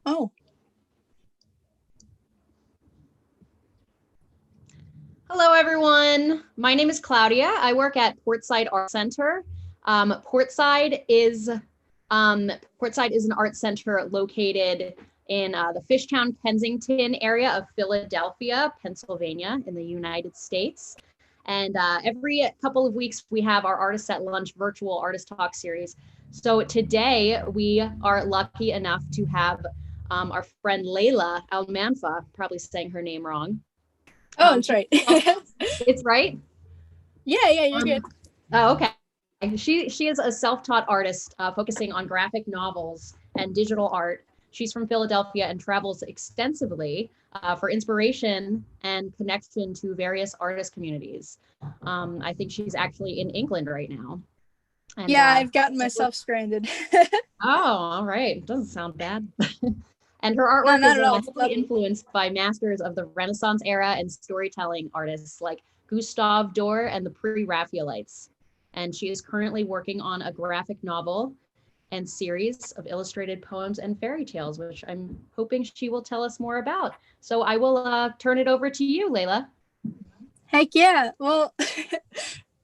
Oh. Hello, everyone. My name is Claudia. I work at Portside Art Center. Portside is an art center located in the Fishtown, Kensington area of Philadelphia, Pennsylvania, in the United States. And every couple of weeks, we have our Artists at Lunch virtual artist talk series. So today, we are lucky enough to have our friend Leila ElManfaa, probably saying her name wrong. Oh, that's right. It's right? Yeah, you're good. Oh, okay. She is a self-taught artist focusing on graphic novels and digital art. She's from Philadelphia and travels extensively for inspiration and connection to various artist communities. I think she's actually in England right now. And, yeah, I've gotten myself stranded. Oh, all right. Doesn't sound bad. And her artwork is heavily influenced by masters of the Renaissance era and storytelling artists like Gustave Dore and the Pre Raphaelites. And she is currently working on a graphic novel and series of illustrated poems and fairy tales, which I'm hoping she will tell us more about. So I will turn it over to you, Leila. Heck yeah. Well,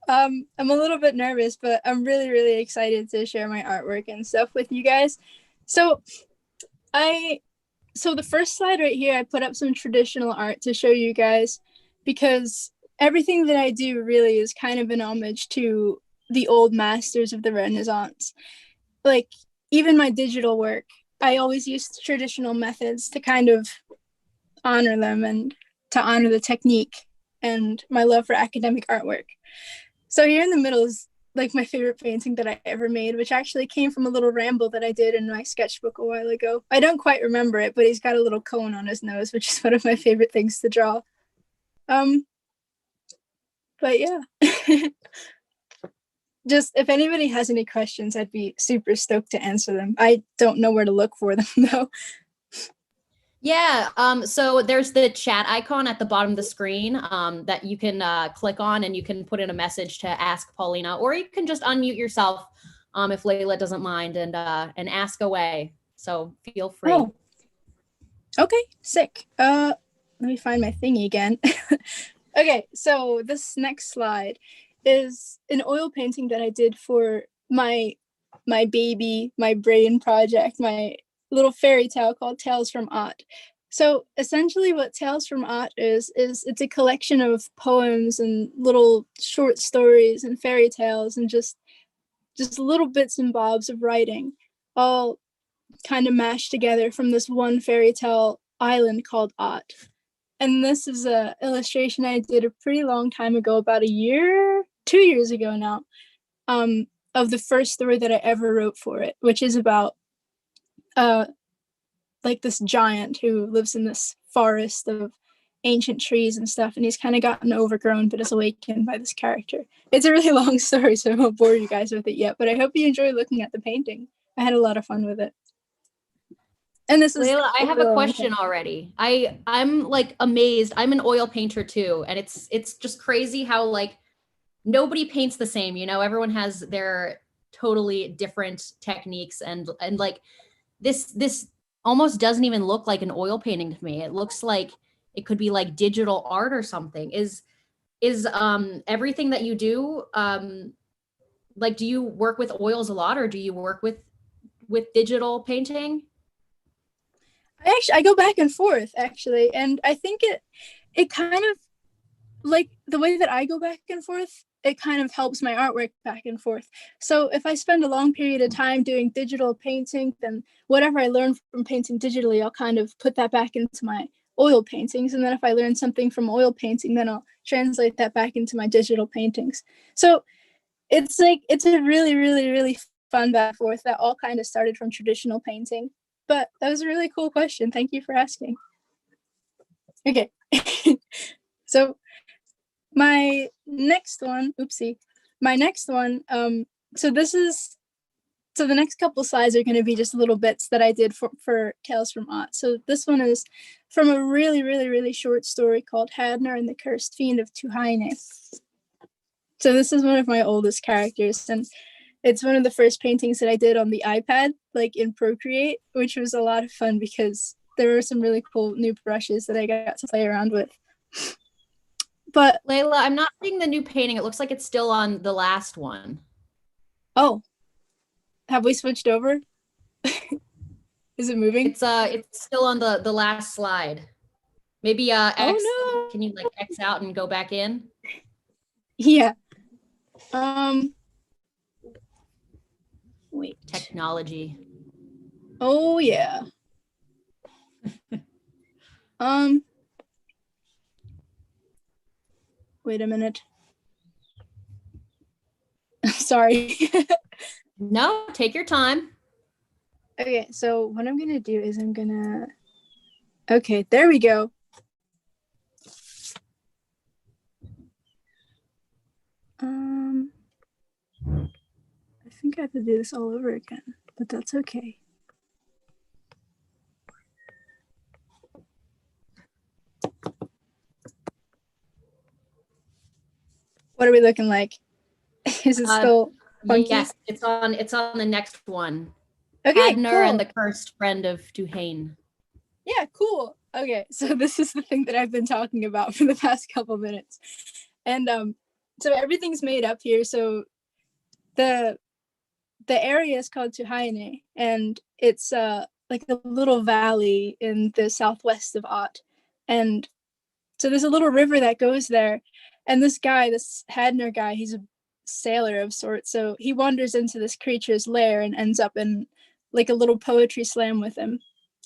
I'm a little bit nervous, but I'm really, really excited to share my artwork and stuff with you guys. So the first slide right here, I put up some traditional art to show you guys, because everything that I do really is kind of an homage to the old masters of the Renaissance. Like, even my digital work, I always use traditional methods to kind of honor them and to honor the technique and my love for academic artwork. So here in the middle is like my favorite painting that I ever made, which actually came from a little ramble that I did in my sketchbook a while ago. I don't quite remember it, but he's got a little cone on his nose, which is one of my favorite things to draw. But yeah. Just if anybody has any questions, I'd be super stoked to answer them. I don't know where to look for them though. Yeah, so there's the chat icon at the bottom of the screen that you can click on, and you can put in a message to ask Paulina, or you can just unmute yourself if Leila doesn't mind, and ask away. So feel free. Oh. Okay, sick. Let me find my thingy again. Okay, so this next slide is an oil painting that I did for my baby, my brain project, my little fairy tale called Tales from Ott. So essentially what Tales from Ott is it's a collection of poems and little short stories and fairy tales and just little bits and bobs of writing, all kind of mashed together from this one fairy tale island called Ott. And this is an illustration I did a pretty long time ago, about 2 years ago now, of the first story that I ever wrote for it, which is about like this giant who lives in this forest of ancient trees and stuff, and he's kind of gotten overgrown but is awakened by this character. It's a really long story, so I won't bore you guys with it yet, but I hope you enjoy looking at the painting. I had a lot of fun with it. And this is Leila, I have a question already. I'm like amazed. I'm an oil painter too, and it's just crazy how like nobody paints the same, you know, everyone has their totally different techniques, and like this almost doesn't even look like an oil painting to me. It looks like it could be like digital art or something. Is everything that you do like, do you work with oils a lot, or do you work with digital painting? I go back and forth actually, and I think it kind of, like, the way that I go back and forth, it kind of helps my artwork back and forth. So if I spend a long period of time doing digital painting, then whatever I learn from painting digitally, I'll kind of put that back into my oil paintings. And then if I learn something from oil painting, then I'll translate that back into my digital paintings. So it's like, it's a really, really, really fun back and forth that all kind of started from traditional painting. But that was a really cool question. Thank you for asking. Okay. So my next one, so the next couple slides are going to be just little bits that I did for Tales from Ott. So this one is from a really, really, really short story called Hadnar and the Cursed Fiend of Tuhaine. So this is one of my oldest characters, and It's one of the first paintings that I did on the iPad, like in Procreate, which was a lot of fun because there were some really cool new brushes that I got to play around with. But Layla, I'm not seeing the new painting. It looks like it's still on the last one. oh, have we switched over? Is it moving? It's still on the last slide. Maybe X. Oh no. Can you like X out and go back in? Yeah. Wait. Technology. Oh yeah. Wait a minute. Sorry. No, take your time. Okay, so what I'm gonna do is okay, there we go. I think I have to do this all over again, but that's okay. What are we looking like? Is it still funky? Yes, it's on the next one. Okay, Adner cool. and the Cursed Friend of Duhane. Yeah, cool. Okay, so this is the thing that I've been talking about for the past couple minutes. And so everything's made up here. So the area is called Tuhaine, and it's like a little valley in the southwest of Ott. And so there's a little river that goes there, and this guy, this Hadner guy, he's a sailor of sorts. So he wanders into this creature's lair and ends up in like a little poetry slam with him.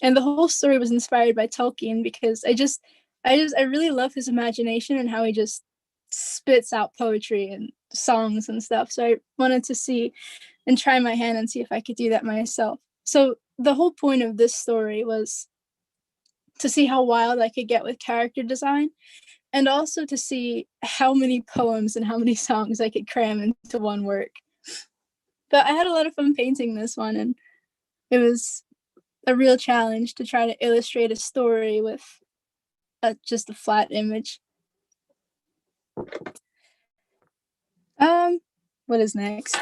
And the whole story was inspired by Tolkien because I really love his imagination and how he just spits out poetry and songs and stuff. So I wanted to see and try my hand and see if I could do that myself. So the whole point of this story was to see how wild I could get with character design, and also to see how many poems and how many songs I could cram into one work. But I had a lot of fun painting this one, and it was a real challenge to try to illustrate a story with just a flat image. What is next?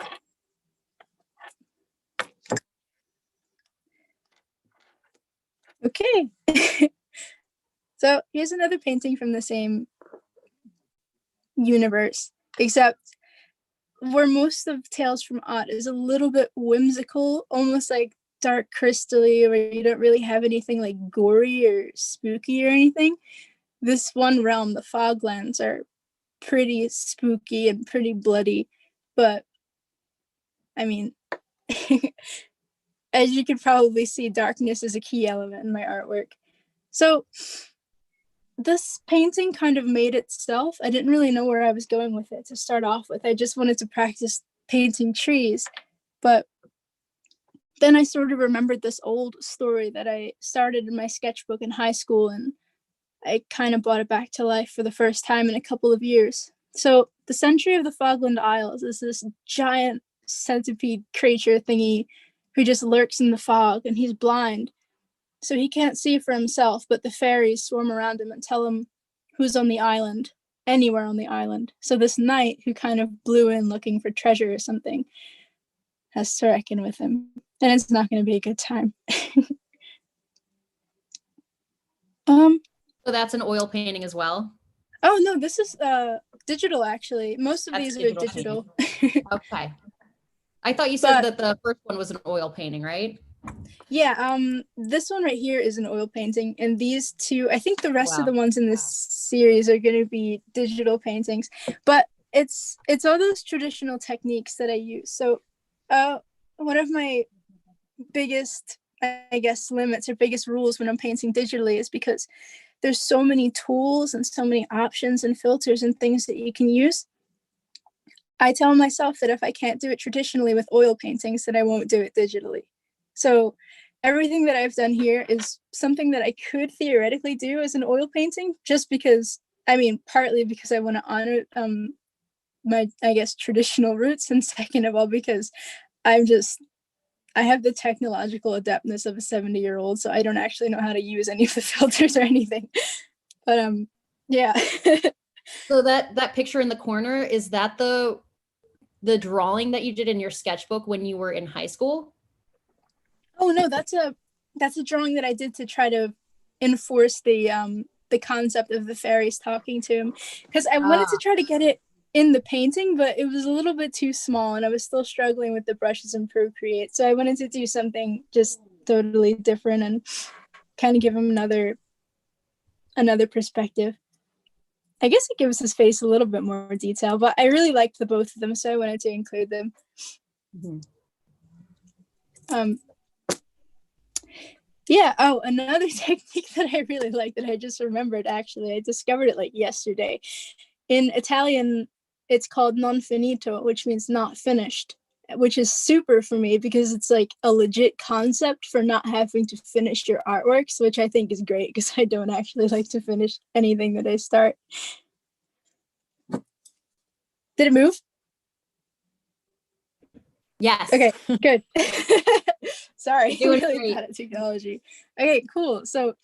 Okay. So here's another painting from the same universe, except where most of Tales from Ott is a little bit whimsical, almost like dark crystally, where you don't really have anything like gory or spooky or anything. This one realm, the Foglands, are pretty spooky and pretty bloody, but I mean, as you could probably see, darkness is a key element in my artwork. So this painting kind of made itself. I didn't really know where I was going with it to start off with. I just wanted to practice painting trees. But then I sort of remembered this old story that I started in my sketchbook in high school, and I kind of brought it back to life for the first time in a couple of years. So the Sentry of the Fogland Isles is this giant centipede creature thingy who just lurks in the fog, and he's blind. So he can't see for himself, but the fairies swarm around him and tell him who's on the island, anywhere on the island. So this knight, who kind of blew in looking for treasure or something, has to reckon with him. And it's not going to be a good time. So that's an oil painting as well? Oh, no, this is digital, actually. Most of That's these are digital. Okay. I thought you said that the first one was an oil painting, right? Yeah, this one right here is an oil painting, and these two, I think the rest of the ones in this series are going to be digital paintings, but it's all those traditional techniques that I use. So one of my biggest, I guess, limits or biggest rules when I'm painting digitally is because there's so many tools and so many options and filters and things that you can use. I tell myself that if I can't do it traditionally with oil paintings, then I won't do it digitally. So everything that I've done here is something that I could theoretically do as an oil painting, just because, I mean, partly because I want to honor my, I guess, traditional roots, and second of all, because I have the technological adeptness of a 70-year-old, so I don't actually know how to use any of the filters or anything. But yeah. So that picture in the corner, is that the the drawing that you did in your sketchbook when you were in high school? Oh no, that's a drawing that I did to try to enforce the concept of the fairies talking to him, because I wanted to try to get it in the painting, but it was a little bit too small and I was still struggling with the brushes in Procreate. So I wanted to do something just totally different and kind of give him another perspective. I guess it gives his face a little bit more detail, but I really liked the both of them, so I wanted to include them. Yeah. Oh, another technique that I really like that I just remembered, actually, I discovered it like yesterday. In Italian, it's called non finito, which means not finished, which is super for me because it's like a legit concept for not having to finish your artworks, which I think is great because I don't actually like to finish anything that I start. Did it move? Yes. Okay, good. Sorry, Doing really great. bad at technology. Okay, cool. So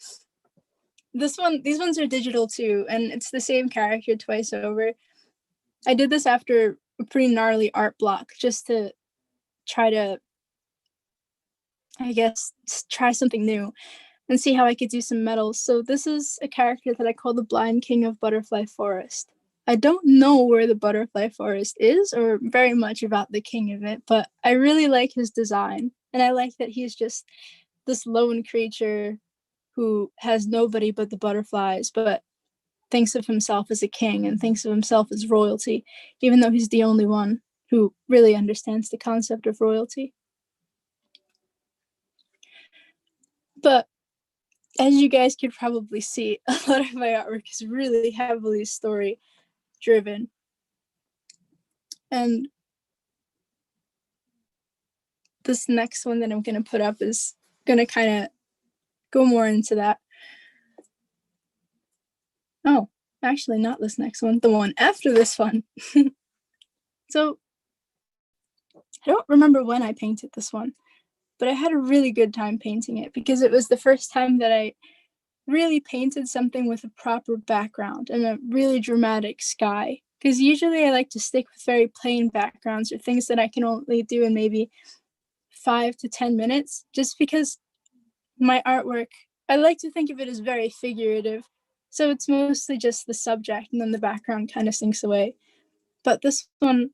these ones are digital too, and it's the same character twice over. I did this after a pretty gnarly art block just to try to, I guess, try something new and see how I could do some metals. So this is a character that I call the Blind King of Butterfly Forest. I don't know where the Butterfly Forest is or very much about the king of it, but I really like his design. And I like that he's just this lone creature who has nobody but the butterflies, but thinks of himself as a king and thinks of himself as royalty, even though he's the only one who really understands the concept of royalty. But as you guys could probably see, a lot of my artwork is really heavily story driven. And this next one that I'm going to put up is going to kind of go more into that. Oh, actually, not this next one, the one after this one. So I don't remember when I painted this one, but I had a really good time painting it because it was the first time that I really painted something with a proper background and a really dramatic sky. Because usually I like to stick with very plain backgrounds or things that I can only do in maybe 5 to 10 minutes, just because my artwork, I like to think of it as very figurative. So it's mostly just the subject and then the background kind of sinks away. But this one,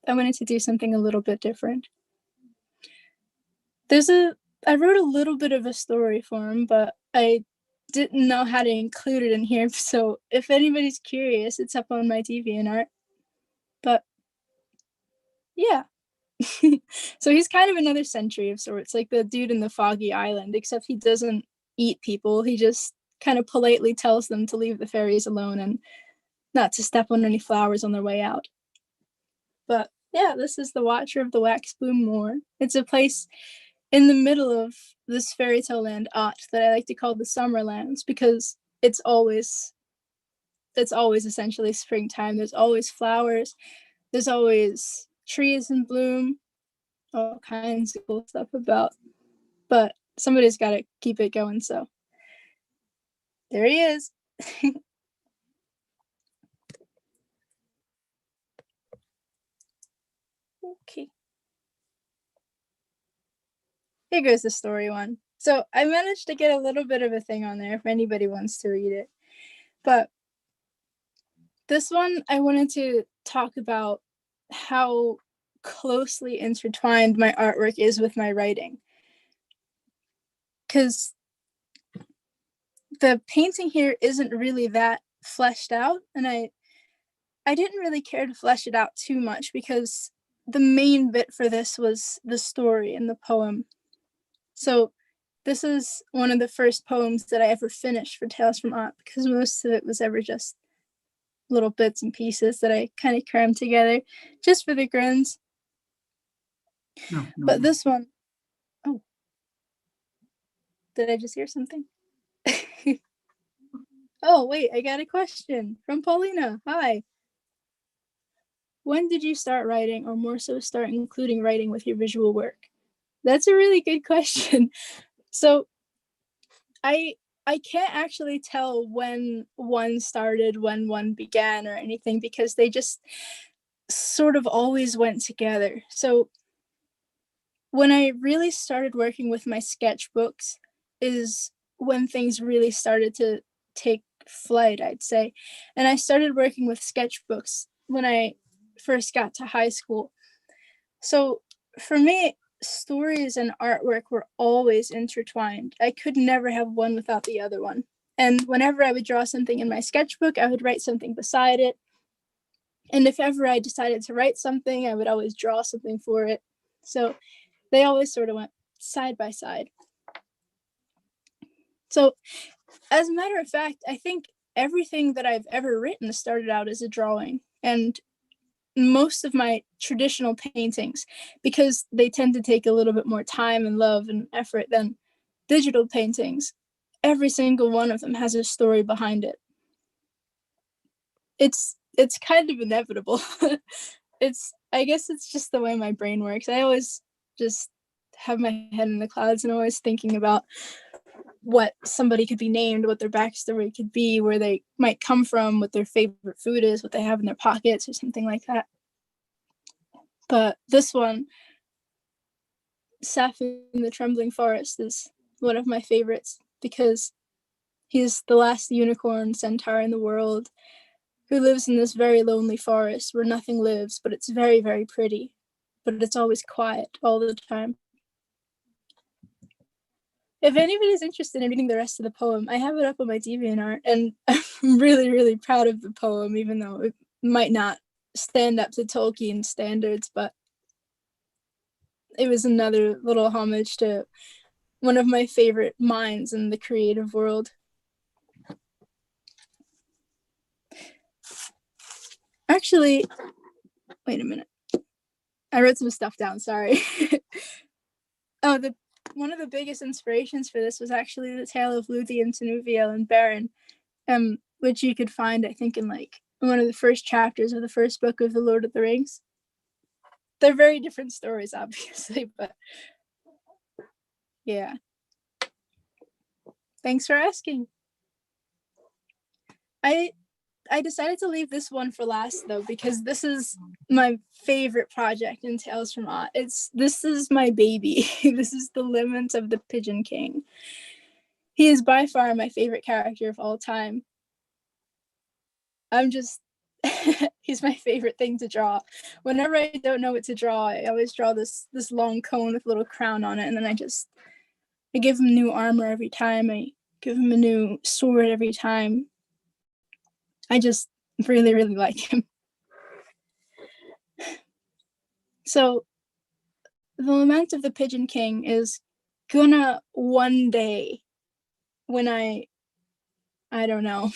I wanted to do something a little bit different. I wrote a little bit of a story for him, but I didn't know how to include it in here. So if anybody's curious, it's up on my DeviantArt. But yeah. So he's kind of another sentry of sorts, like the dude in the Foggy Island, except he doesn't eat people. He just kind of politely tells them to leave the fairies alone and not to step on any flowers on their way out. But yeah, this is the Watcher of the Waxbloom Moor. It's a place in the middle of this fairy tale land that I like to call the Summerlands because it's always essentially springtime. There's always flowers. There's always trees in bloom, all kinds of cool stuff about. But somebody's got to keep it going. So there he is. Okay. Here goes the story one. So I managed to get a little bit of a thing on there if anybody wants to read it. But this one, I wanted to talk about how closely intertwined my artwork is with my writing. Because the painting here isn't really that fleshed out, and I didn't really care to flesh it out too much because the main bit for this was the story and the poem. So this is one of the first poems that I ever finished for Tales from Aunt because most of it was ever just little bits and pieces that I kind of crammed together just for the grins. No. But this one, oh, did I just hear something? Oh, wait, I got a question from Paulina. Hi. When did you start writing, or more so start including writing with your visual work? That's a really good question. So I can't actually tell when one started, when one began, or anything, because sort of always went together. So when I really started working with my sketchbooks is when things really started to take flight, I'd say. And I started working with sketchbooks when I first got to high school. So for me, stories and artwork were always intertwined. I could never have one without the other one. And whenever I would draw something in my sketchbook, I would write something beside it. And if ever I decided to write something, I would always draw something for it. So they always sort of went side by side. So as a matter of fact, I think everything that I've ever written started out as a drawing. And most of my traditional paintings, because they tend to take a little bit more time and love and effort than digital paintings, every single one of them has a story behind it. It's kind of inevitable. I guess it's just the way my brain works. I always just have my head in the clouds and always thinking about what somebody could be named, what their backstory could be, where they might come from, what their favorite food is, what they have in their pockets, or something like that. But this one, Seth in the Trembling Forest, is one of my favorites because he's the last unicorn centaur in the world who lives in this very lonely forest where nothing lives, but it's very, very pretty, but it's always quiet all the time. If anybody's interested in reading the rest of the poem, I have it up on my DeviantArt, and I'm really, really proud of the poem, even though it might not stand up to Tolkien standards, but it was another little homage to one of my favorite minds in the creative world. Actually, wait a minute. I wrote some stuff down, sorry. One of the biggest inspirations for this was actually the tale of Luthien, Tinuviel, and Beren, which you could find, I think, in like one of the first chapters of the first book of The Lord of the Rings. They're very different stories, obviously, but yeah. Thanks for asking. I decided to leave this one for last though, because this is my favorite project in Tales from Ott. This is my baby. This is the Lament of the Pigeon King. He is by far my favorite character of all time. He's my favorite thing to draw. Whenever I don't know what to draw, I always draw this long cone with a little crown on it, and then I give him new armor every time. I give him a new sword every time. I just really, really like him. So the Lament of the Pigeon King is gonna one day, when I don't know,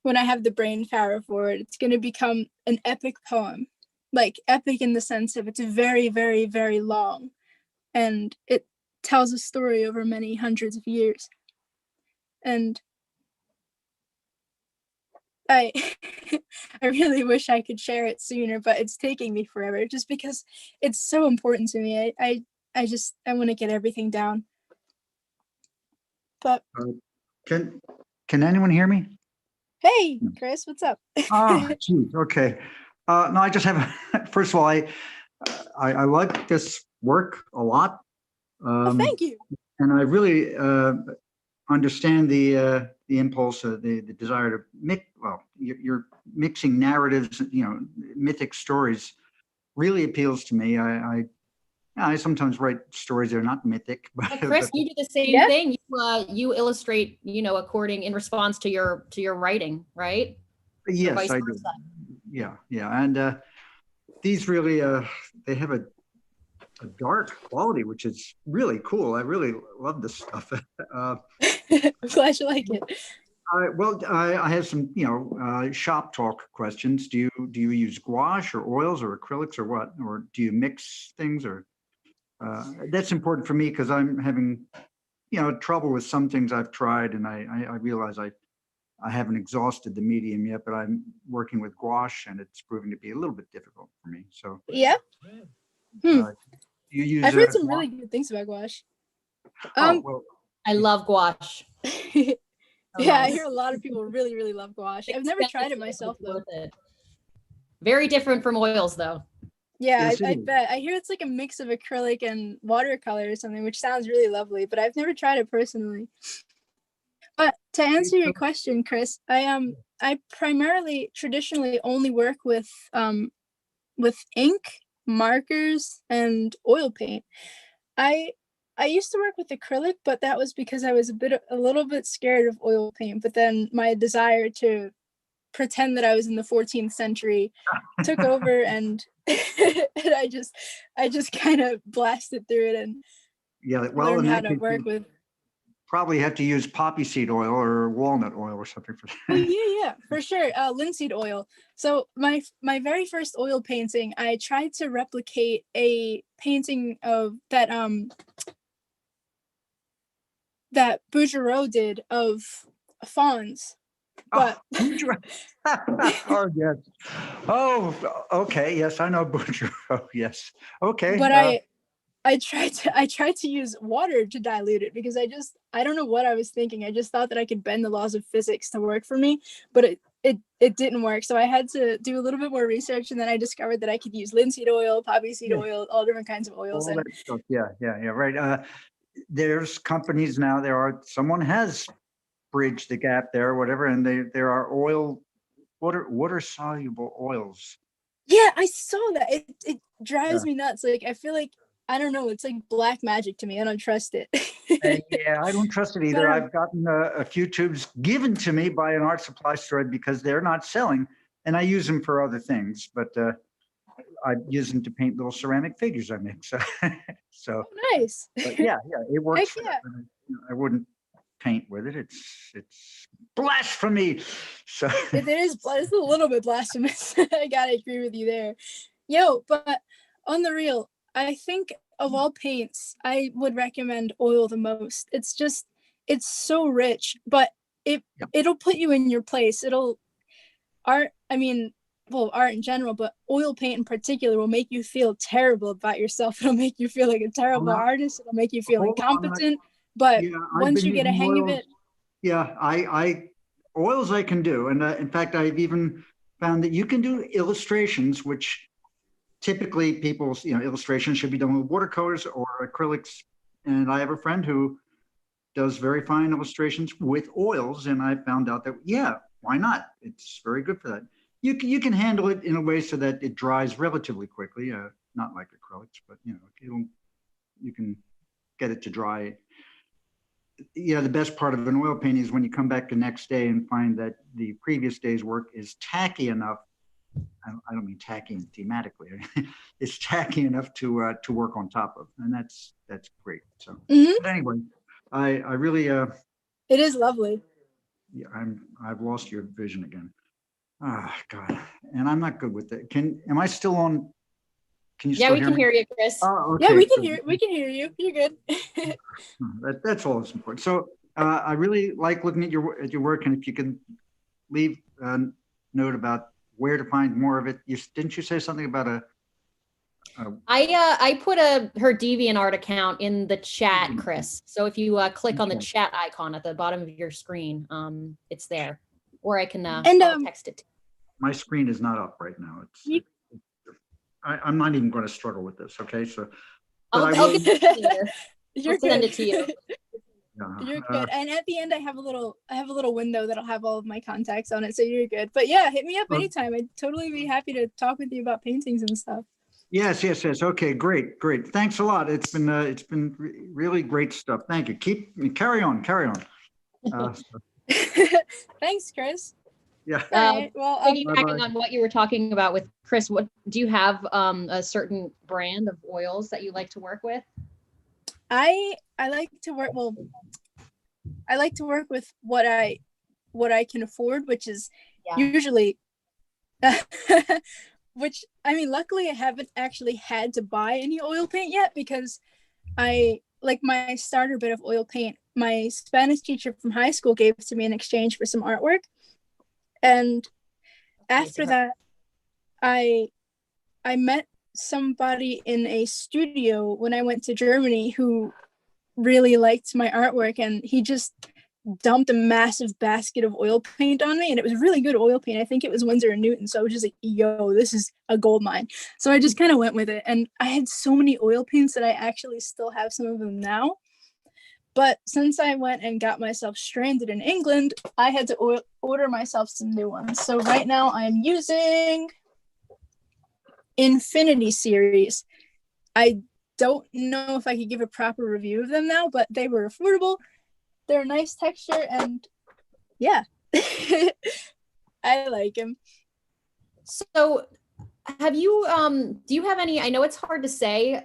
when I have the brain power for it, it's gonna become an epic poem. Like epic in the sense of it's very, very, very long, and it tells a story over many hundreds of years. And I I really wish I could share it sooner, but it's taking me forever just because it's so important to me. I want to get everything down. But can anyone hear me? hey, Chris, what's up? Oh, geez, okay. No, I just have. First of all, I like this work a lot. Thank you. And I really understand the impulse, the desire to mix. Well, you're mixing narratives, mythic stories. Really appeals to me. I sometimes write stories that are not mythic. But Chris, you do the same thing. You illustrate, according in response to your writing, right? Yes, I do. Yeah, and these really they have a dark quality, which is really cool. I really love this stuff. I'm glad you like it. I have some, shop talk questions. Do you use gouache or oils or acrylics or what? Or do you mix things? Or that's important for me because I'm having, trouble with some things I've tried, and I realize I haven't exhausted the medium yet, but I'm working with gouache, and it's proving to be a little bit difficult for me. So yeah. you use. I've heard some really good things about gouache. Well, I love gouache. Yeah, I hear a lot of people really, really love gouache. I've never tried it myself though. Very different from oils though. Yeah, Yes, it I is. bet. I hear it's like a mix of acrylic and watercolor or something, which sounds really lovely, but I've never tried it personally. But to answer your question, Chris, I primarily traditionally only work with ink, markers, and oil paint. I I used to work with acrylic, but that was because I was a little bit scared of oil paint, but then my desire to pretend that I was in the 14th century took over, and and I just kind of blasted through it and Yeah, well, in learned how that to case, work you with. probably have to use poppy seed oil or walnut oil or something for Oh that. yeah, for sure. Linseed oil. So my very first oil painting, I tried to replicate a painting of that Bouguereau did of fawns, but Oh, Boudreaux. Oh, yes. Oh, okay. Yes, I know Boudreaux. Yes. Okay. but I tried to use water to dilute it because I don't know what I was thinking. I just thought that I could bend the laws of physics to work for me, but it didn't work. So I had to do a little bit more research, and then I discovered that I could use linseed oil, poppy seed Yeah, oil, all different kinds of oils. all that And stuff. Yeah, yeah, yeah. Right. There's companies now. Someone has bridged the gap there, or whatever, and there are water soluble oils. yeah, I saw that. It Yeah. drives me nuts. Like I feel like I don't know. It's like black magic to me. I don't trust it. Yeah, I don't trust it but either. I've gotten a few tubes given to me by an art supply store because they're not selling, and I use them for other things. But I use them to paint little ceramic figures I make. So, so, nice. but yeah, yeah, it works Heck for that. yeah. But I wouldn't paint with it. It's blasphemy. So, It is. It's a little bit blasphemous. I gotta agree with you there. Yo, but on the real, I think of all paints, I would recommend oil the most. It's so rich, but it yeah. it'll put you in your place. It'll art. I mean, well, art in general, but oil paint in particular will make you feel terrible about yourself. It'll make you feel like a Well, terrible now, artist. It'll make you feel hold on. incompetent. But Yeah, I've once been you get a using hang of oils. it, Yeah, I oils I can do, and in fact, I've even found that you can do illustrations, which typically people's illustrations should be done with watercolors or acrylics. And I have a friend who does very fine illustrations with oils, and I found out that yeah, why not? It's very good for that. You can handle it in a way so that it dries relatively quickly, not like acrylics, but you can get it to dry. Yeah, the best part of an oil painting is when you come back the next day and find that the previous day's work is tacky enough. I don't mean tacky thematically. It's tacky enough to work on top of, and that's great. So, mhm, but anyway, I really it is lovely. yeah, I've lost your vision again. Ah, God, and I'm not good with it. Am I still on? Can you Yeah, still we hear can me? hear you, Chris. Oh, Yeah, okay. So we can hear you. You're good. that's all that's important. So I really like looking at your work, and if you can leave a note about where to find more of it. Didn't you say something about I put her DeviantArt account in the chat, Chris. So if you click on the chat icon at the bottom of your screen, it's there. Or I can And I'll text it. my screen is not up right now. I'm not even going to struggle with this. Okay, so but I'll get it later. You're I'll send good. it to you. You're good. And at the end, I have a little window that'll have all of my contacts on it, so you're good. But yeah, hit me up anytime. I'd totally be happy to talk with you about paintings and stuff. Yes. Okay, great. Thanks a lot. It's been really great stuff. Thank you. Carry on. Thanks, Chris. Yeah. All right. Well, Piggybacking on what you were talking about with Chris, what do you have a certain brand of oils that you like to work with? I like to work. Well, I like to work with what I can afford, which is usually. Which I mean, luckily I haven't actually had to buy any oil paint yet because I like my starter bit of oil paint. My Spanish teacher from high school gave to me in exchange for some artwork, and after that, I met somebody in a studio when I went to Germany who really liked my artwork, and he just dumped a massive basket of oil paint on me, and it was really good oil paint. I think it was Winsor & Newton. So I was just like, yo, this is a gold mine. So I just kind of went with it. And I had so many oil paints that I actually still have some of them now. But since I went and got myself stranded in England, I had to order myself some new ones. So right now I'm using Infinity series. I don't know if I could give a proper review of them now, but they were affordable. They're a nice texture, and yeah, I like them. So have you, do you have any, I know it's hard to say,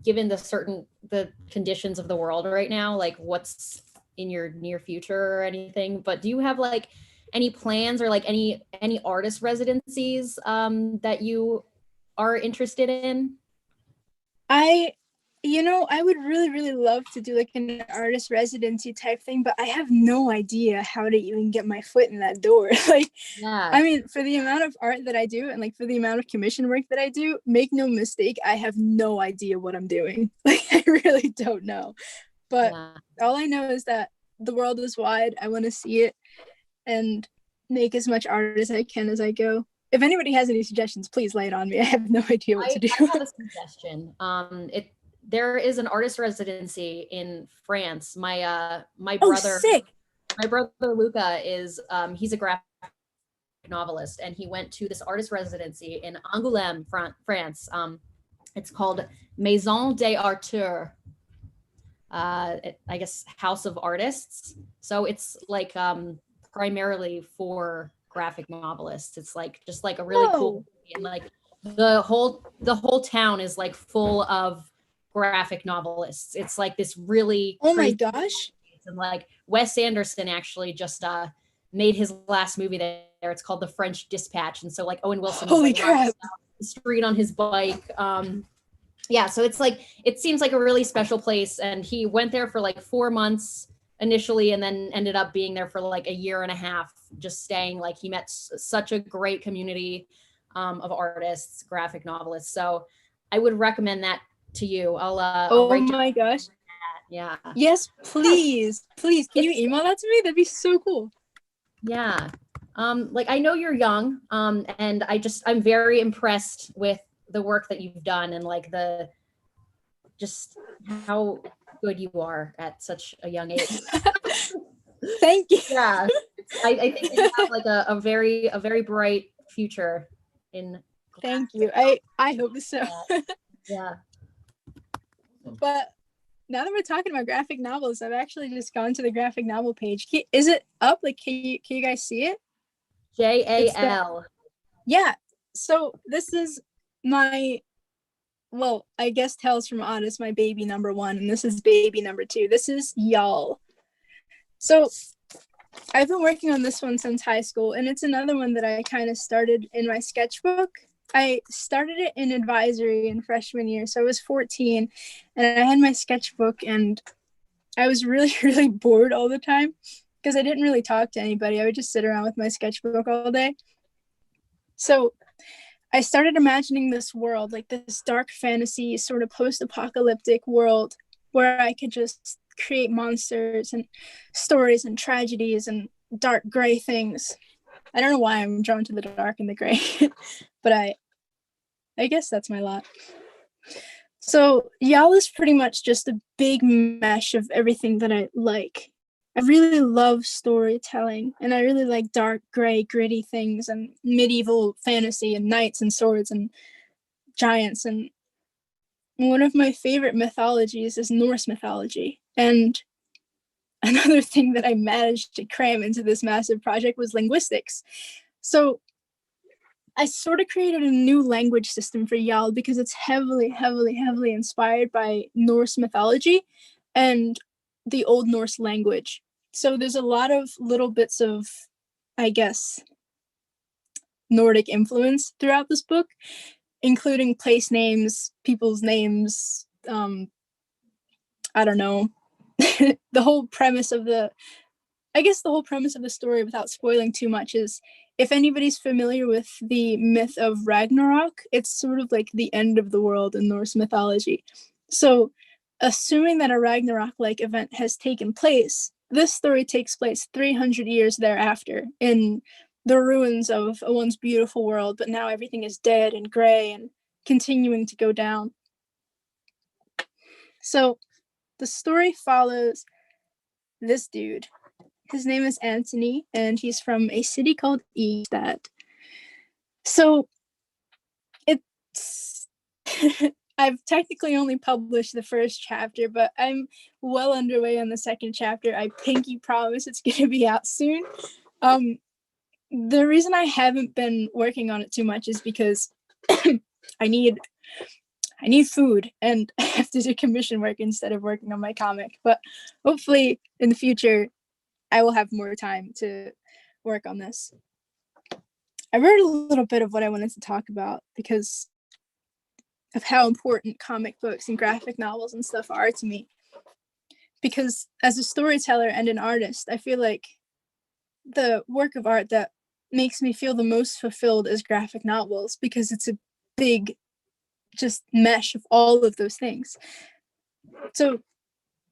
given the conditions of the world right now, like what's in your near future or anything, but do you have like any plans or like any artist residencies that you are interested in? I would really, really love to do like an artist residency type thing, but I have no idea how to even get my foot in that door. Like, Yeah. I mean, for the amount of art that I do and like for the amount of commission work that I do, make no mistake, I have no idea what I'm doing. Like, I really don't know. But Yeah. all I know is that the world is wide. I want to see it and make as much art as I can as I go. If anybody has any suggestions, please lay it on me. I have no idea what to do. I have a suggestion. There is an artist residency in France. My brother, sick. My brother Luca is he's a graphic novelist, and he went to this artist residency in Angoulême, France. It's called Maison des Arteurs. I guess House of Artists. So it's like primarily for graphic novelists. It's like just like a really cool, and like the whole town is like full of graphic novelists. It's like this really my gosh. And like Wes Anderson actually just made his last movie there. It's called The French Dispatch, and so like Owen Wilson Holy like, crap, the street on his bike. Yeah, so it's like, it seems like a really special place, and he went there for like 4 months initially, and then ended up being there for like a year and a half, just staying. Like he met such a great community of artists, graphic novelists. So I would recommend that to you. I'll write my gosh. Yeah. Yes, please. Please. Can you email that to me? That'd be so cool. Yeah. Like I know you're young, and I'm very impressed with the work that you've done, and like just how good you are at such a young age. Thank you. Yeah. I think you have like a very bright future in. Thank you. I hope so. Yeah. But now that we're talking about graphic novels, I've actually just gone to the graphic novel page. Is it up? Like, can you guys see it? JAL. Yeah. So this is my, well, I guess Tales from Odd is my baby number 1, and this is baby number 2. This is Y'all. So I've been working on this one since high school, and it's another one that I kind of started in my sketchbook. I started it in advisory in freshman year, so I was 14, and I had my sketchbook, and I was really, really bored all the time because I didn't really talk to anybody. I would just sit around with my sketchbook all day. So I started imagining this world, like this dark fantasy sort of post-apocalyptic world where I could just create monsters and stories and tragedies and dark gray things. I don't know why I'm drawn to the dark and the gray, but I guess that's my lot. So Y'all is pretty much just a big mesh of everything that I like. I really love storytelling, and I really like dark, gray, gritty things and medieval fantasy and knights and swords and giants. And one of my favorite mythologies is Norse mythology. And another thing that I managed to cram into this massive project was linguistics. So I sort of created a new language system for Y'all because it's heavily, heavily, heavily inspired by Norse mythology and the Old Norse language. So there's a lot of little bits of, I guess, Nordic influence throughout this book, including place names, people's names, I don't know, the whole premise of the story, without spoiling too much, is if anybody's familiar with the myth of Ragnarok, it's sort of like the end of the world in Norse mythology. So assuming that a Ragnarok-like event has taken place, this story takes place 300 years thereafter in the ruins of a once beautiful world, but now everything is dead and gray and continuing to go down. So the story follows this dude. His name is Anthony, and he's from a city called Egstad. So it's I've technically only published the first chapter, but I'm well underway on the second chapter. I pinky promise it's going to be out soon. The reason I haven't been working on it too much is because I need food, and I have to do commission work instead of working on my comic. But hopefully in the future, I will have more time to work on this. I wrote a little bit of what I wanted to talk about because of how important comic books and graphic novels and stuff are to me. Because as a storyteller and an artist, I feel like the work of art that makes me feel the most fulfilled is graphic novels, because it's a big just mesh of all of those things. So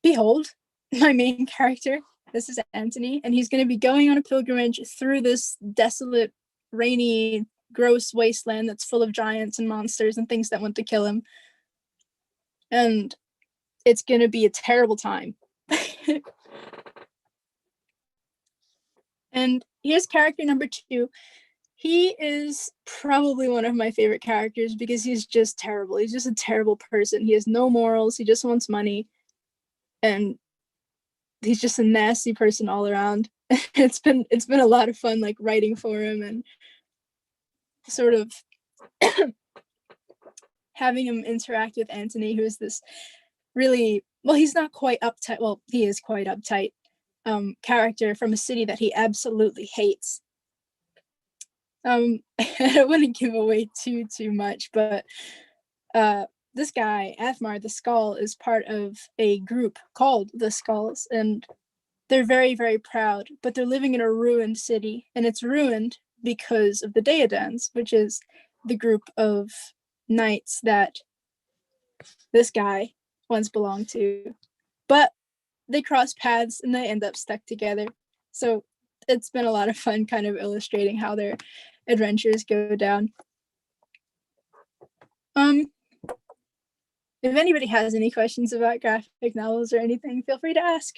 behold, my main character, this is Anthony, and he's going to be going on a pilgrimage through this desolate, rainy, gross wasteland that's full of giants and monsters and things that want to kill him. And it's going to be a terrible time. And here's character number 2. He is probably one of my favorite characters because he's just terrible. He's just a terrible person. He has no morals. He just wants money. And he's just a nasty person all around. It's been a lot of fun, like, writing for him and sort of having him interact with Anthony, who is this really, well, he's not quite uptight. Well, he is quite uptight character from a city that he absolutely hates. I don't want to give away too much, but this guy, Athmar the Skull, is part of a group called the Skulls, and they're very, very proud, but they're living in a ruined city, and it's ruined because of the Daedans, which is the group of knights that this guy once belonged to. But they cross paths and they end up stuck together. So it's been a lot of fun kind of illustrating how their adventures go down. If anybody has any questions about graphic novels or anything, feel free to ask.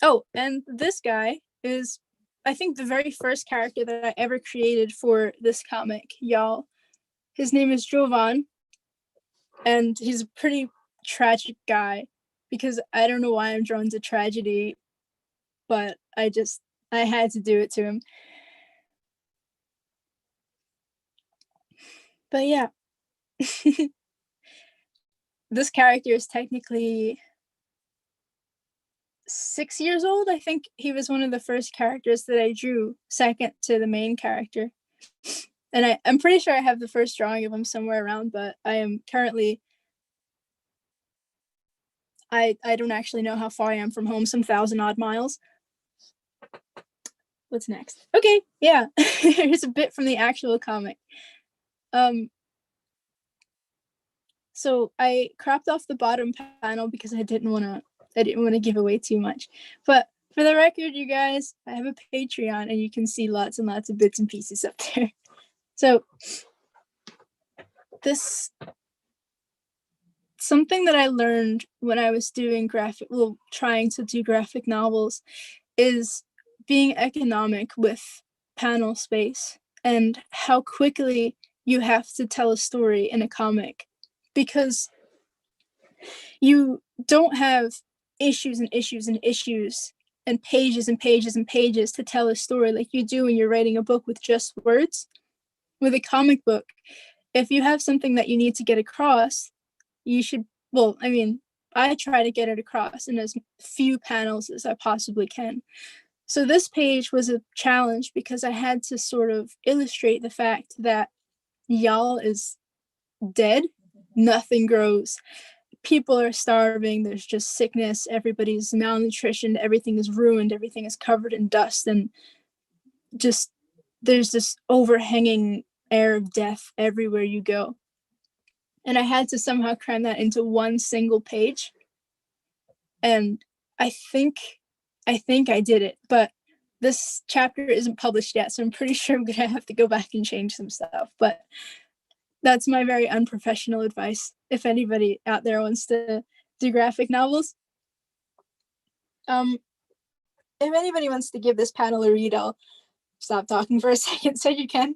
Oh, and this guy is, I think, the very first character that I ever created for this comic, y'all. His name is Jovan, and he's a pretty tragic guy, because I don't know why I'm drawn to tragedy, but I had to do it to him. But yeah, this character is technically 6 years old. I think he was one of the first characters that I drew, second to the main character. And I'm pretty sure I have the first drawing of him somewhere around, but I am currently, I don't actually know how far I am from home, some 1,000-odd miles. What's next? Okay, yeah, here's a bit from the actual comic. So I cropped off the bottom panel because I didn't want to give away too much. But for the record, you guys, I have a Patreon, and you can see lots and lots of bits and pieces up there. So this, something that I learned when I was doing trying to do graphic novels, is being economic with panel space and how quickly you have to tell a story in a comic, because you don't have issues and issues and issues and pages and pages and pages to tell a story like you do when you're writing a book with just words. With a comic book, if you have something that you need to get across, you should, well, I mean, I try to get it across in as few panels as I possibly can. So this page was a challenge because I had to sort of illustrate the fact that Yal is dead, nothing grows, people are starving, there's just sickness, everybody's malnutritioned, everything is ruined, everything is covered in dust, and just there's this overhanging air of death everywhere you go. And I had to somehow cram that into one single page. and I think I did it, but this chapter isn't published yet, so I'm pretty sure I'm gonna have to go back and change some stuff. But that's my very unprofessional advice. If anybody out there wants to do graphic novels, if anybody wants to give this panel a read, I'll stop talking for a second so you can.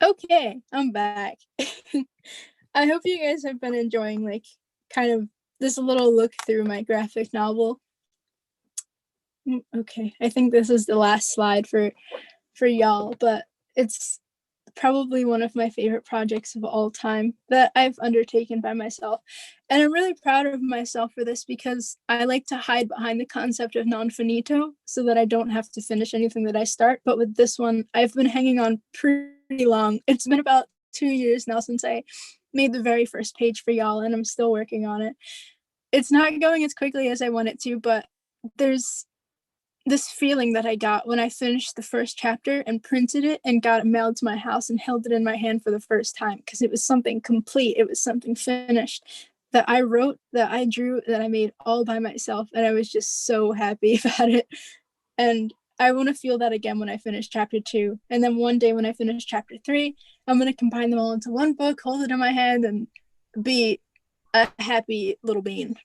Okay, I'm back. I hope you guys have been enjoying like kind of this little look through my graphic novel. Okay, I think this is the last slide for y'all, but it's probably one of my favorite projects of all time that I've undertaken by myself. And I'm really proud of myself for this because I like to hide behind the concept of non-finito so that I don't have to finish anything that I start. But with this one, I've been hanging on pretty long. It's been about 2 years now since I made the very first page for y'all, and I'm still working on it. It's not going as quickly as I want it to, but there's this feeling that I got when I finished the first chapter and printed it and got it mailed to my house and held it in my hand for the first time, because it was something complete. It was something finished that I wrote, that I drew, that I made all by myself. And I was just so happy about it. And I want to feel that again when I finish chapter 2. And then one day when I finish chapter 3, I'm going to combine them all into one book, hold it in my hand, and be a happy little bean.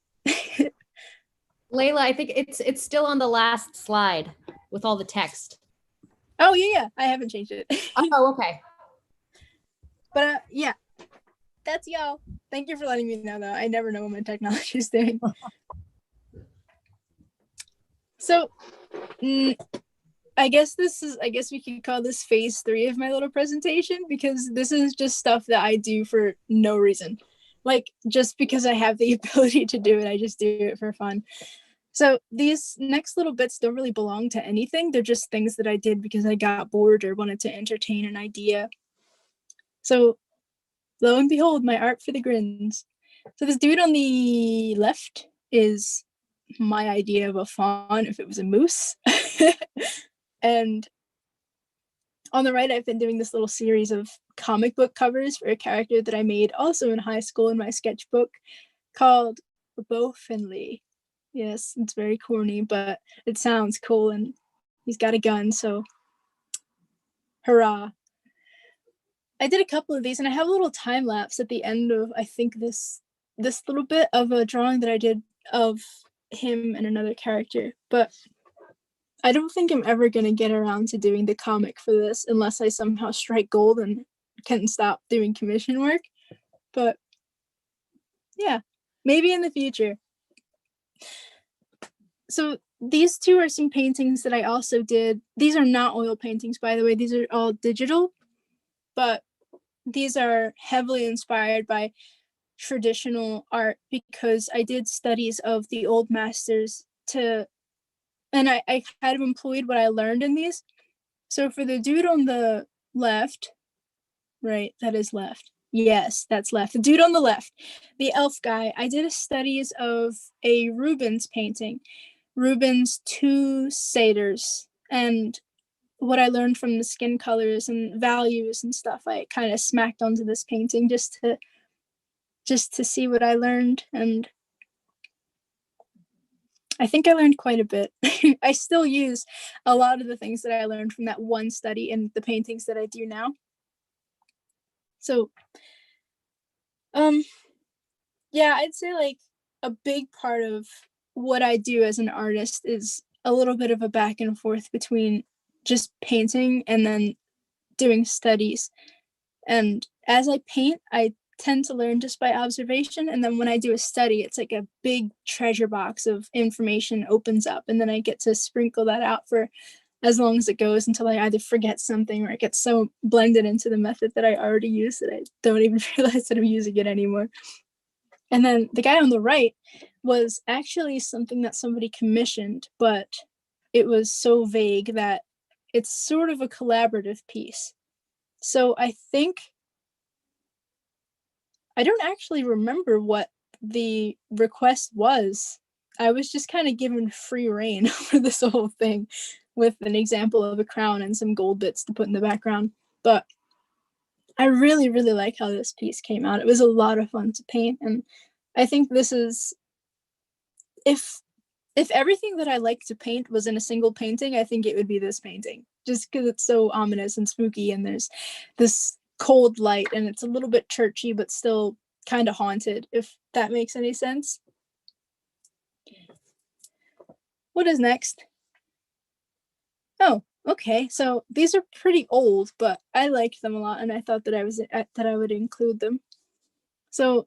Leila, I think it's still on the last slide with all the text. Oh, yeah, I haven't changed it. Oh, okay. But yeah, that's y'all. Thank you for letting me know, though. I never know what my technology is doing. So, I guess we could call this phase 3 of my little presentation, because this is just stuff that I do for no reason. Like, just because I have the ability to do it, I just do it for fun. So these next little bits don't really belong to anything. They're just things that I did because I got bored or wanted to entertain an idea. So lo and behold, my art for the grins. So this dude on the left is my idea of a fawn if it was a moose. And on the right, I've been doing this little series of comic book covers for a character that I made also in high school in my sketchbook called Bo Finley. Yes, it's very corny, but it sounds cool, and he's got a gun, so hurrah. I did a couple of these, and I have a little time lapse at the end of, I think, this little bit of a drawing that I did of him and another character, but I don't think I'm ever going to get around to doing the comic for this unless I somehow strike gold and can stop doing commission work. But yeah, maybe in the future. So these two are some paintings that I also did. These are not oil paintings, by the way. These are all digital, but these are heavily inspired by traditional art because I did studies of the old masters and I kind of employed what I learned in these. So for the dude on the left, right, that is left. Yes, that's left. The dude on the left, the elf guy, I did a studies of a Rubens painting. Rubens' two satyrs, and what I learned from the skin colors and values and stuff, I kind of smacked onto this painting just to see what I learned, and I think I learned quite a bit. I still use a lot of the things that I learned from that one study in the paintings that I do now. So, yeah, I'd say like a big part of what I do as an artist is a little bit of a back and forth between just painting and then doing studies. And as I paint, I tend to learn just by observation. And then when I do a study, it's like a big treasure box of information opens up. And then I get to sprinkle that out for as long as it goes until I either forget something or it gets so blended into the method that I already use that I don't even realize that I'm using it anymore. And then the guy on the right was actually something that somebody commissioned, but it was so vague that it's sort of a collaborative piece. So I don't actually remember what the request was. I was just kind of given free rein for this whole thing with an example of a crown and some gold bits to put in the background. But I really, really like how this piece came out. It was a lot of fun to paint. And I think this is, if everything that I like to paint was in a single painting, I think it would be this painting, just because it's so ominous and spooky, and there's this cold light, and it's a little bit churchy, but still kind of haunted, if that makes any sense. What is next? Oh, okay. So these are pretty old, but I liked them a lot, and I thought that I would include them. So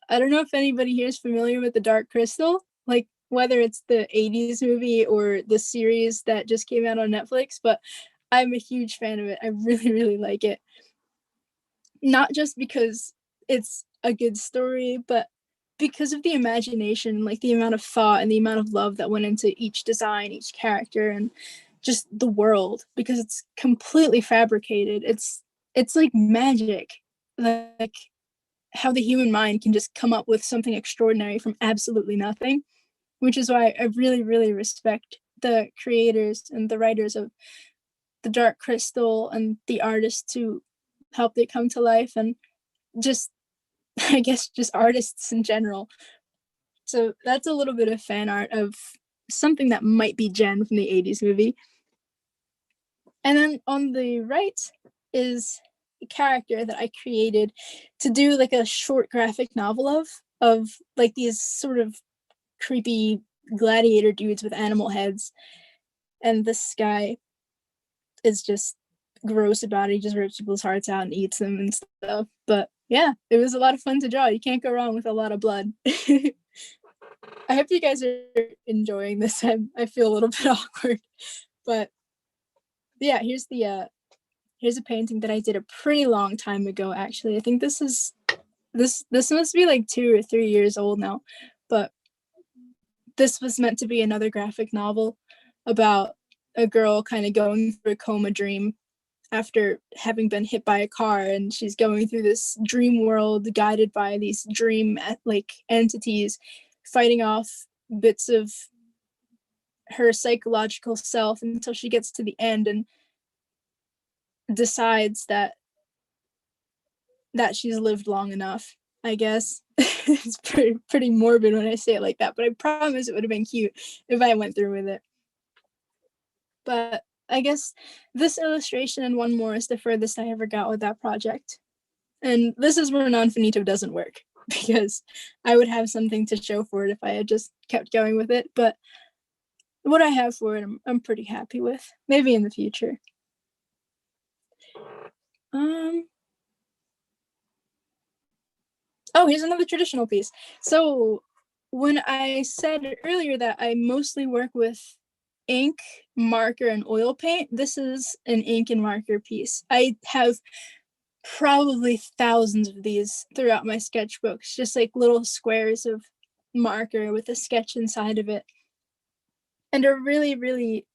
I don't know if anybody here is familiar with the Dark Crystal, like whether it's the 80s movie or the series that just came out on Netflix, but I'm a huge fan of it. I really, really like it. Not just because it's a good story, but because of the imagination, like the amount of thought and the amount of love that went into each design, each character, and just the world, because it's completely fabricated. It's like magic, like how the human mind can just come up with something extraordinary from absolutely nothing, which is why I really, really respect the creators and the writers of the Dark Crystal and the artists who helped it come to life, and just, I guess, just artists in general. So that's a little bit of fan art of something that might be Jen from the 80s movie. And then on the right is a character that I created to do like a short graphic novel of like these sort of creepy gladiator dudes with animal heads. And this guy is just gross about it. He just rips people's hearts out and eats them and stuff. But yeah, it was a lot of fun to draw. You can't go wrong with a lot of blood. I hope you guys are enjoying this. I feel a little bit awkward, but yeah, here's a painting that I did a pretty long time ago, actually. I think this must be like 2 or 3 years old now, but this was meant to be another graphic novel about a girl kind of going through a coma dream after having been hit by a car, and she's going through this dream world guided by these dream like entities, fighting off bits of her psychological self until she gets to the end and decides that she's lived long enough, I guess. It's pretty morbid when I say it like that, but I promise it would have been cute if I went through with it. But I guess this illustration and one more is the furthest I ever got with that project. And this is where non finito doesn't work, because I would have something to show for it if I had just kept going with it. But what I have for it, I'm pretty happy with. Maybe in the future. Oh, here's another traditional piece. So when I said earlier that I mostly work with ink, marker, and oil paint, this is an ink and marker piece. I have probably thousands of these throughout my sketchbooks, just like little squares of marker with a sketch inside of it. And they're really, really,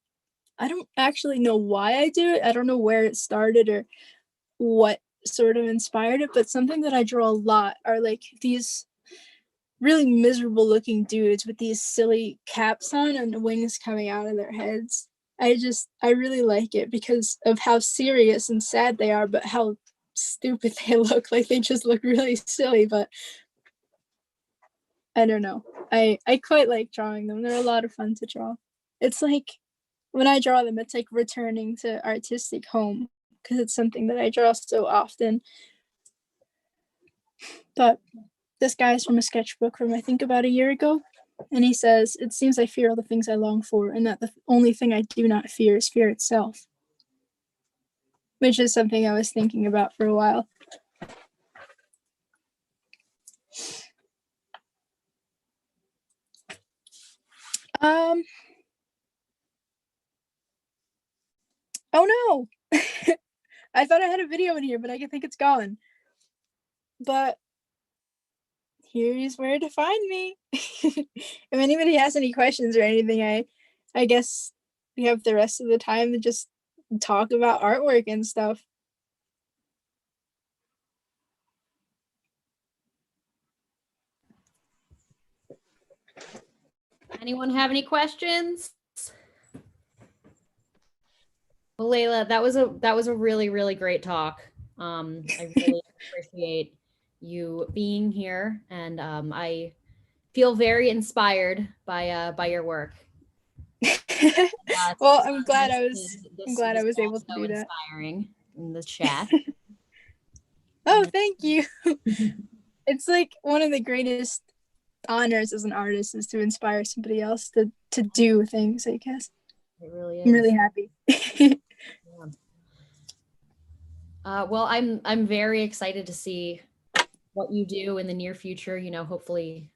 I don't actually know why I do it. I don't know where it started or what sort of inspired it, but something that I draw a lot are like these really miserable looking dudes with these silly caps on and wings coming out of their heads. I really like it because of how serious and sad they are, but how stupid they look. Like they just look really silly, but I don't know. I quite like drawing them. They're a lot of fun to draw. It's like when I draw them, it's like returning to artistic home, because it's something that I draw so often. But this guy's from a sketchbook from I think about a year ago, and he says, "It seems I fear all the things I long for, and that the only thing I do not fear is fear itself," which is something I was thinking about for a while. Oh no! I thought I had a video in here, but I think it's gone. But here's where to find me. If anybody has any questions or anything, I guess we have the rest of the time to just talk about artwork and stuff. Anyone have any questions? Well, Leila, that was a really, really great talk. I really appreciate you being here, and I feel very inspired by your work. Well, I'm glad I was able to so do that. Inspiring in the chat. Oh, thank you. It's like one of the greatest honors as an artist is to inspire somebody else to do things, I guess. It really is. I'm really happy. Well, I'm very excited to see what you do in the near future. You know, hopefully,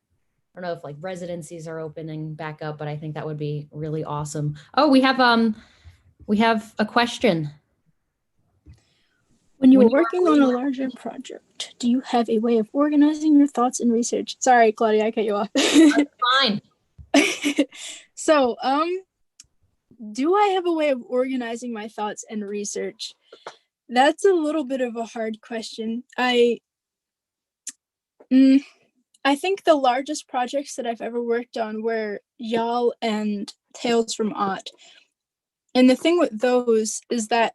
I don't know if like residencies are opening back up, but I think that would be really awesome. Oh, we have a question. When you are working on a larger project, do you have a way of organizing your thoughts and research? Sorry, Claudia, I cut you off. That's fine. So, do I have a way of organizing my thoughts and research? That's a little bit of a hard question. I think the largest projects that I've ever worked on were Y'all and Tales from Ott. And the thing with those is that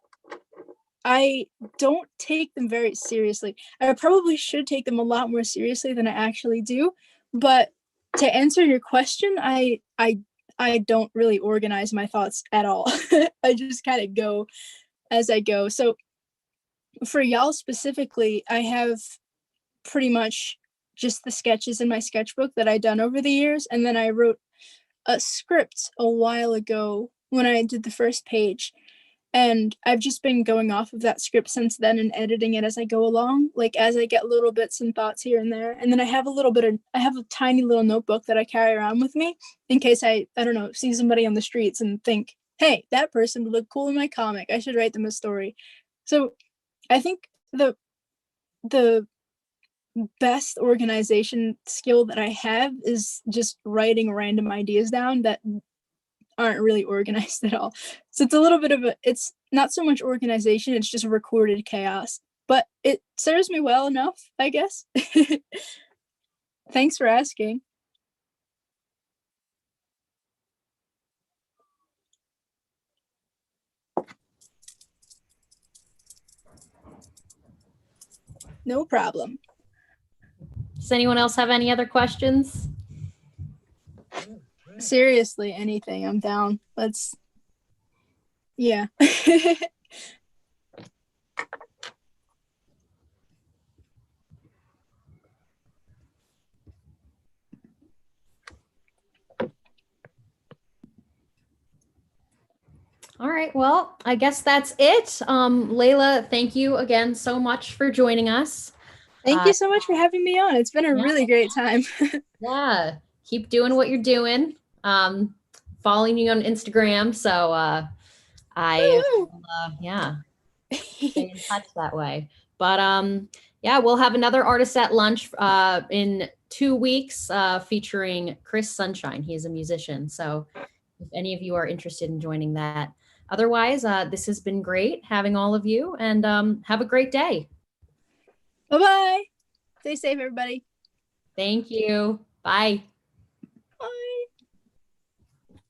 I don't take them very seriously. I probably should take them a lot more seriously than I actually do. But to answer your question, I don't really organize my thoughts at all. I just kind of go as I go. So for Y'all specifically, I have pretty much just the sketches in my sketchbook that I'd done over the years. And then I wrote a script a while ago when I did the first page. And I've just been going off of that script since then and editing it as I go along, like as I get little bits and thoughts here and there. And then I have a tiny little notebook that I carry around with me in case I don't know, see somebody on the streets and think, hey, that person would look cool in my comic. I should write them a story. So I think the best organization skill that I have is just writing random ideas down that aren't really organized at all. So it's a little bit of it's not so much organization, it's just recorded chaos, but it serves me well enough, I guess. Thanks for asking. No problem. Does anyone else have any other questions? Seriously, anything. I'm down. Yeah. All right, well, I guess that's it. Leila, thank you again so much for joining us. Thank you so much for having me on. It's been a really great time. Yeah, keep doing what you're doing. Following you on Instagram, so stay in touch that way. But yeah, we'll have another artist at lunch in 2 weeks featuring Chris Sunshine. He is a musician, so if any of you are interested in joining that. Otherwise, this has been great having all of you, and have a great day. Bye-bye. Stay safe, everybody. Thank you. Bye.